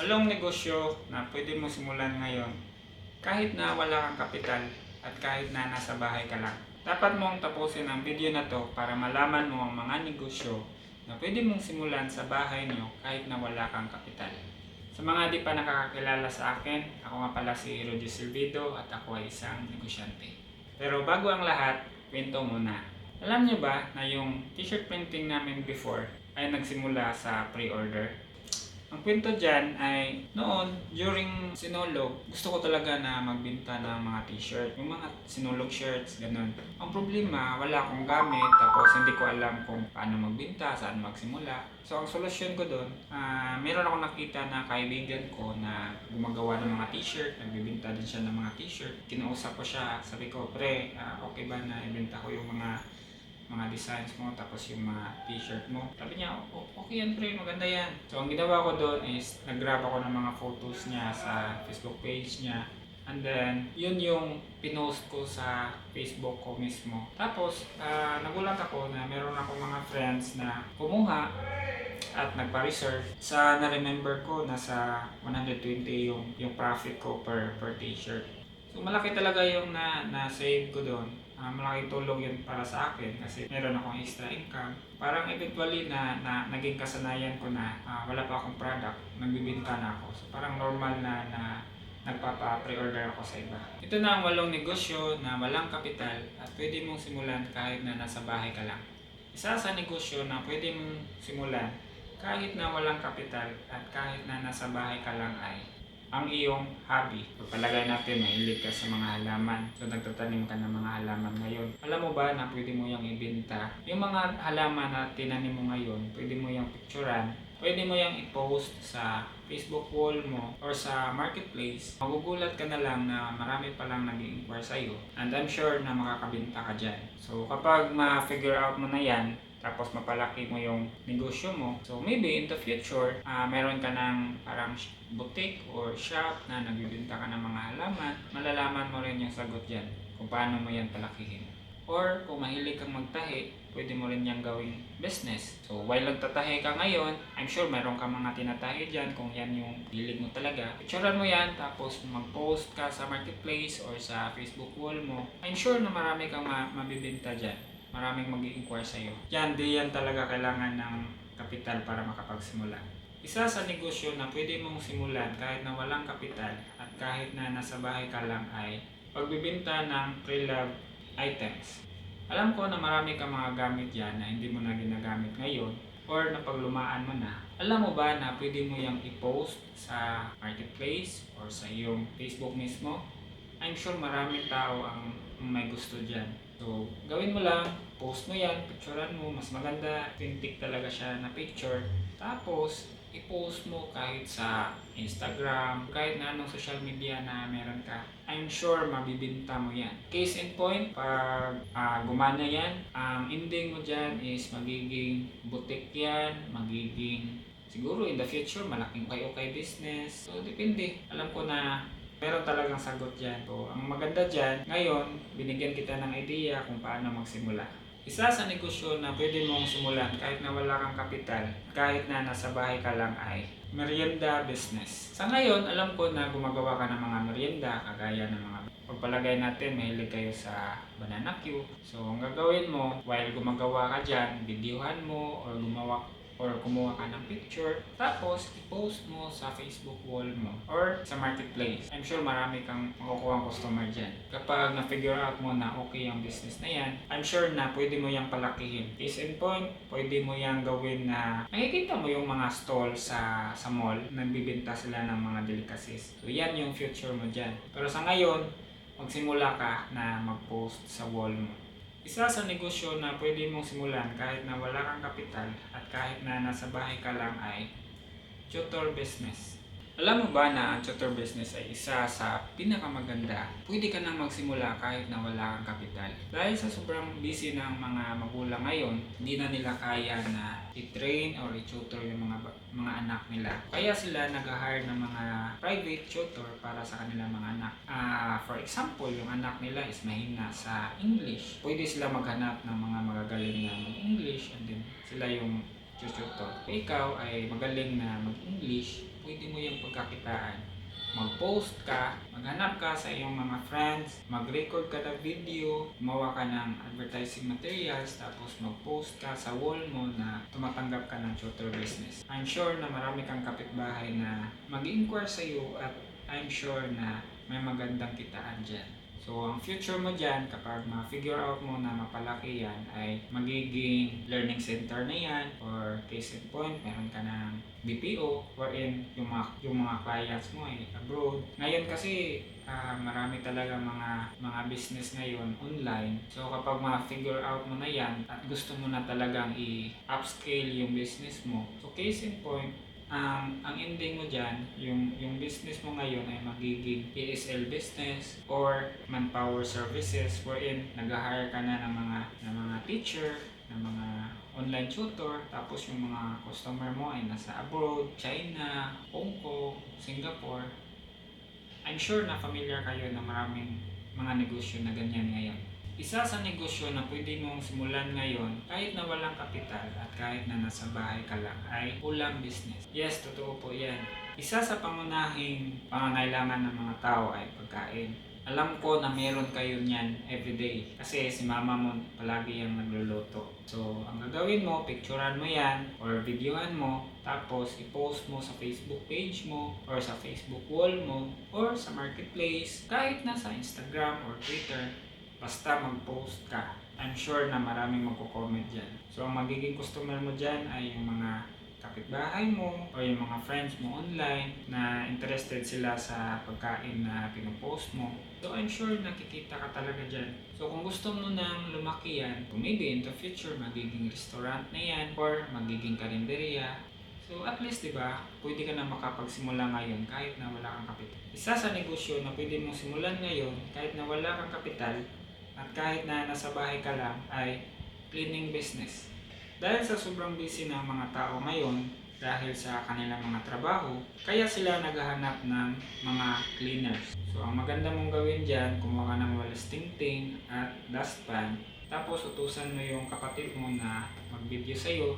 Walong negosyo na pwede mo simulan ngayon kahit na wala kang kapital at kahit na nasa bahay ka lang. Dapat mong tapusin ang video na to para malaman mo ang mga negosyo na pwede mong simulan sa bahay nyo kahit na wala kang kapital. Sa mga di pa nakakakilala sa akin, ako nga pala si Rudy Silvido at ako ay isang negosyante. Pero bago ang lahat, kwento muna. Alam niyo ba na yung t-shirt printing namin before ay nagsimula sa pre-order? Ang kwento dyan ay noon, during sinulog, gusto ko talaga na magbenta ng mga t-shirt. Yung mga sinulog shirts, ganun. Ang problema, wala akong gamit, tapos hindi ko alam kung paano magbenta, saan magsimula. So ang solusyon ko doon, meron akong nakita na kaibigan ko na gumagawa ng mga t-shirt, nagbibenta din siya ng mga t-shirt. Kinausap ko siya, sabi ko, pre, okay ba na ibenta ko yung mga designs mo, tapos yung mga t-shirt mo. Sabi niya, okay yan pre, maganda yan. So ang ginawa ko doon is, nag-grab ako ng mga photos niya sa Facebook page niya. And then, yun yung pinost ko sa Facebook ko mismo. Tapos, nagulat ako na meron ako mga friends na kumuha at nagpa-reserve. Sa na-remember ko, nasa 120 yung profit ko per t-shirt. So malaki talaga yung na-save ko doon. Malaking tulong yun para sa akin kasi meron akong extra income. Parang eventually na naging kasanayan ko na wala pa akong product, nagbibenta na ako. So parang normal na nagpapa-pre-order ako sa iba. Ito na ang 8 negosyo na walang kapital at pwede mong simulan kahit na nasa bahay ka lang. Isa sa negosyo na pwede mong simulan kahit na walang kapital at kahit na nasa bahay ka lang ay ang iyong hobby. Pagpalagay natin, mahilig ka sa mga halaman. So, nagtatanim ka ng mga halaman ngayon. Alam mo ba na pwede mo yung ibenta? Yung mga halaman na tinanim mo ngayon, pwede mo yung picturean. Pwede mo yung i-post sa Facebook wall mo or sa marketplace. Magugulat ka na lang na marami palang nag-i-inquire sa'yo. And I'm sure na makakabenta ka dyan. So, kapag ma-figure out mo na yan, tapos mapalaki mo yung negosyo mo. So maybe in the future, meron ka ng parang boutique or shop na nagbibenta ka ng mga halaman, malalaman mo rin yung sagot dyan kung paano mo yan palakihin. Or kung mahilig kang magtahi, pwede mo rin yung gawing business. So while nagtatahi ka ngayon, I'm sure meron ka mga tinatahi dyan kung yan yung hilig mo talaga. Picturean mo yan, tapos mag-post ka sa marketplace or sa Facebook wall mo. I'm sure na marami kang mabibenta dyan. Maraming mag-i-inquire sa'yo. Di yan talaga kailangan ng kapital para makapagsimula. Isa sa negosyo na pwede mong simulan kahit na walang kapital at kahit na nasa bahay ka lang ay pagbibenta ng pre-loved items. Alam ko na marami kang mga gamit yan na hindi mo na ginagamit ngayon or napaglumaan mo na. Alam mo ba na pwede mo yung i-post sa marketplace or sa iyong Facebook mismo? I'm sure maraming tao ang may gusto dyan. So, gawin mo lang, post mo yan, picturean mo, mas maganda, authentic talaga siya na picture. Tapos, i-post mo kahit sa Instagram, kahit na anong social media na meron ka. I'm sure mabibinta mo yan. Case in point, pag gumana yan, ang ending mo dyan is magiging boutique yan, magiging siguro in the future malaking okay business. So, depende. Alam ko na meron talagang sagot dyan. So, ang maganda dyan, ngayon, binigyan kita ng idea kung paano magsimula. Isa sa negosyo na pwede mong simulan kahit na wala kang kapital, kahit na nasa bahay ka lang ay merienda business. Sa ngayon, alam ko na gumagawa ka ng mga merienda, kagaya ng mga pagpalagay natin, mahilig kayo sa banana Q. So, ang gagawin mo, while gumagawa ka dyan, videohan mo or kumuha ka ng picture, tapos i-post mo sa Facebook wall mo or sa marketplace. I'm sure marami kang makukuha customer dyan. Kapag na-figure out mo na okay yung business na yan, I'm sure na pwede mo yung palakihin. Case in point, pwede mo yung gawin na nakikita mo yung mga stall sa mall, nagbibenta sila ng mga delicacies. So yan yung future mo dyan. Pero sa ngayon, magsimula ka na mag-post sa wall mo. Isa sa negosyo na pwede mong simulan kahit na wala kang kapital at kahit na nasa bahay ka lang ay tutor business. Alam mo ba na ang tutor business ay isa sa pinakamaganda? Pwede ka nang magsimula kahit na wala kang kapital. Dahil sa sobrang busy ng mga magulang ngayon, hindi na nila kaya na i-train or i-tutor yung mga anak nila. Kaya sila nag-hire ng mga private tutor para sa kanilang mga anak. For example, yung anak nila is mahina sa English. Pwede sila maghanap ng mga magagaling na mag-English and then sila yung tutor. Kung ikaw ay magaling na mag-English, pwede mo yung pagkakitaan. Mag-post ka, maghanap ka sa iyong mga friends, mag-record ka ng video, gumawa ka ng advertising materials, tapos mag-post ka sa wall mo na tumatanggap ka ng tutor business. I'm sure na marami kang kapitbahay na mag-inquire sa iyo at I'm sure na may magandang kitaan dyan. So, ang future mo dyan, kapag ma-figure out mo na mapalaki yan, ay magiging learning center na yan, or case in point, meron ka ng BPO, wherein yung mga clients mo ay abroad. Ngayon kasi, marami talaga mga business ngayon online. So, kapag ma-figure out mo na yan, at gusto mo na talagang i-upscale yung business mo, so case in point, ang ending mo dyan, yung business mo ngayon ay magiging ESL business or manpower services wherein nag-hire ka na ng mga teacher, ng mga online tutor, tapos yung mga customer mo ay nasa abroad, China, Hong Kong, Singapore. I'm sure na familiar kayo na maraming mga negosyo na ganyan ngayon. Isa sa negosyo na pwede mong simulan ngayon kahit na walang kapital at kahit na nasa bahay ka lang ay ulam business. Yes, totoo po yan. Isa sa pangunahing pangangailangan ng mga tao ay pagkain. Alam ko na meron kayo niyan everyday kasi si mama mo palagi yung nagluluto. So, ang gagawin mo, picturean mo yan or videoan mo, tapos i-post mo sa Facebook page mo or sa Facebook wall mo or sa marketplace, kahit na sa Instagram or Twitter. Basta mag-post ka. I'm sure na maraming magko-comment dyan. So, ang magiging customer mo dyan ay yung mga kapitbahay mo o yung mga friends mo online na interested sila sa pagkain na pinopost mo. So, I'm sure nakikita ka talaga dyan. So, kung gusto mo nang lumaki yan, maybe in the future, magiging restaurant na yan or magiging karinderya. So, at least, di ba, pwede ka na makapagsimula ngayon kahit na wala kang kapital. Isa sa negosyo na pwede mong simulan ngayon kahit na wala kang kapital at kahit na nasa bahay ka lang ay cleaning business. Dahil sa sobrang busy ng mga tao ngayon dahil sa kanilang mga trabaho, kaya sila naghahanap ng mga cleaners. So ang maganda mong gawin dyan, kumuha ka ng walis tingting at dustpan, tapos utusan mo yung kapatid mo na mag-video sa'yo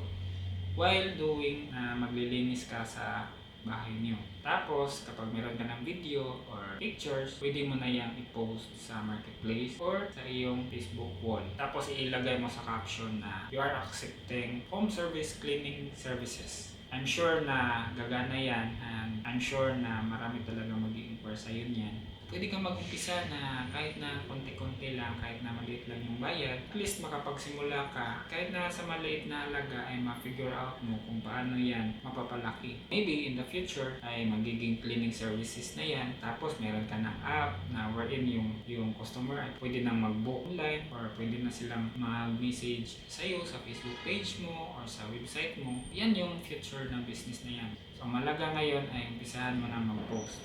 while doing na maglilinis ka sa bahay niyo. Tapos, kapag meron ka ng video or pictures, pwede mo na yan i-post sa marketplace or sa iyong Facebook wall. Tapos, ilagay mo sa caption na you are accepting home service cleaning services. I'm sure na gagana yan and I'm sure na marami talaga mag-i-inquire sa'yo niyan. Pwede kang mag-umpisa na kahit na konti-konti lang, kahit na maliit lang yung bayad, at least makapagsimula ka, kahit na sa maliit na halaga ay ma-figure out mo kung paano yan mapapalaki. Maybe in the future ay magiging cleaning services na yan, tapos meron ka ng app na wherein yung customer ay pwede nang mag-book online or pwede na silang mag-message sa'yo sa Facebook page mo or sa website mo. Yan yung future ng business na yan. So malaga ngayon ay umpisahan mo na mag-post.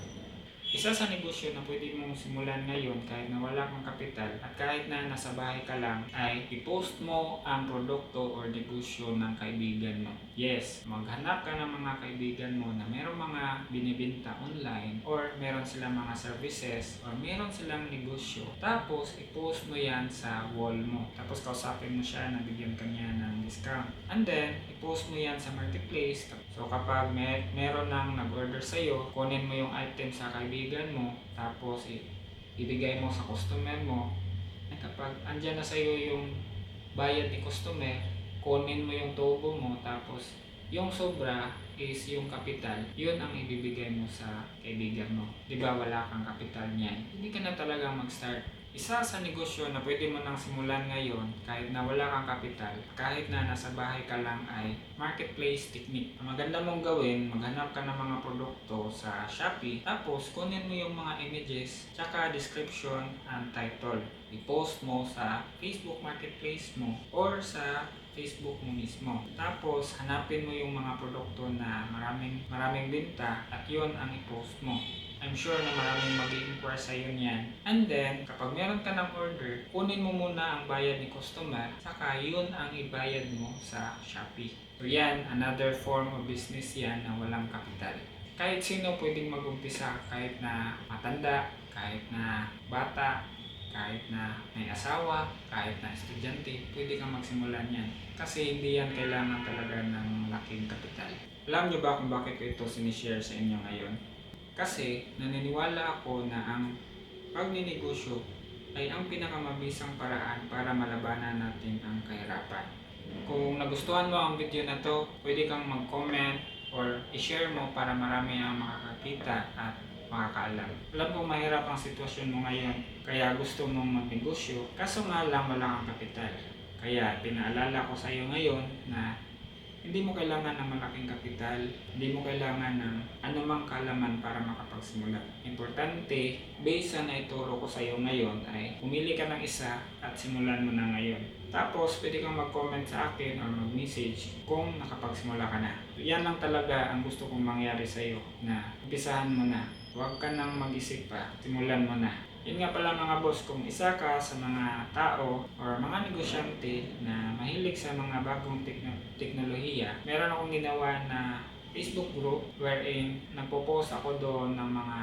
Isa sa negosyo na pwede mong simulan ngayon kahit na wala kang kapital at kahit na nasa bahay ka lang ay i-post mo ang produkto or negosyo ng kaibigan mo. Yes, maghanap ka ng mga kaibigan mo na merong mga binibenta online or meron silang mga services or meron silang negosyo. Tapos, i-post mo yan sa wall mo. Tapos, kausapin mo siya na bigyan ka niya ng discount. And then, i-post mo yan sa marketplace. So, kapag meron nang nag-order sa'yo, kunin mo yung item sa kaibigan mo, tapos ibigay mo sa customer mo. At kapag andyan na sa'yo yung bayad ni customer, kunin mo yung tubo mo, tapos yung sobra is yung kapital, yun ang ibibigay mo sa kaibigan mo. Di ba wala kang kapital niyan? Hindi ka na talaga mag-start. Isa sa negosyo na pwede mo nang simulan ngayon kahit na wala kang kapital, kahit na nasa bahay ka lang ay marketplace technique. Ang maganda mong gawin, maghanap ka ng mga produkto sa Shopee, tapos kunin mo yung mga images, tsaka description and title. I-post mo sa Facebook marketplace mo or sa Facebook mo mismo. Tapos, hanapin mo yung mga produkto na maraming benta at yun ang i-post mo. I'm sure na maraming mag-i-inquire sa'yo niyan. And then, kapag meron ka ng order, kunin mo muna ang bayad ni customer, saka yun ang ibayad mo sa Shopee. So yan, another form of business yan na walang kapital. Kahit sino pwedeng mag-umpisa, kahit na matanda, kahit na bata, Kahit na may asawa, kahit na estudyante, pwede kang magsimula niyan. Kasi hindi yan kailangan talaga ng laking kapital. Alam niyo ba kung bakit ko ito sinishare sa inyo ngayon? Kasi naniniwala ako na ang pagninegosyo ay ang pinakamabisang paraan para malabanan natin ang kahirapan. Kung nagustuhan mo ang video na to, pwede kang mag-comment or i-share mo para marami ang makakakita at makakaalam. Alam ko mahirap ang sitwasyon mo ngayon, kaya gusto mong magnegosyo, kaso nga lang wala kang kapital. Kaya pinaalala ko sa iyo ngayon na hindi mo kailangan ng malaking kapital, hindi mo kailangan ng anumang kaalaman para makapagsimula. Importante, based sa naituro ko sa iyo ngayon ay pumili ka ng isa at simulan mo na ngayon. Tapos, pwede kang mag-comment sa akin or mag-message kung nakapagsimula ka na. Yan lang talaga ang gusto kong mangyari sa iyo, na umpisahan mo na. Huwag ka nang mag-isip pa, simulan mo na. Yun nga pala mga boss, kung isa ka sa mga tao or mga negosyante na mahilig sa mga bagong teknolohiya, meron akong ginawa na Facebook group wherein nagpo-post ako doon ng mga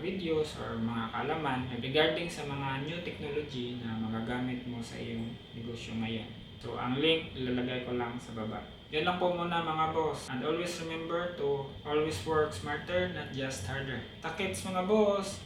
videos or mga kaalaman regarding sa mga new technology na magagamit mo sa iyong negosyo ngayon. So, ang link ilalagay ko lang sa baba. Yan lang po muna mga boss. And always remember to always work smarter, not just harder. Takits mga boss!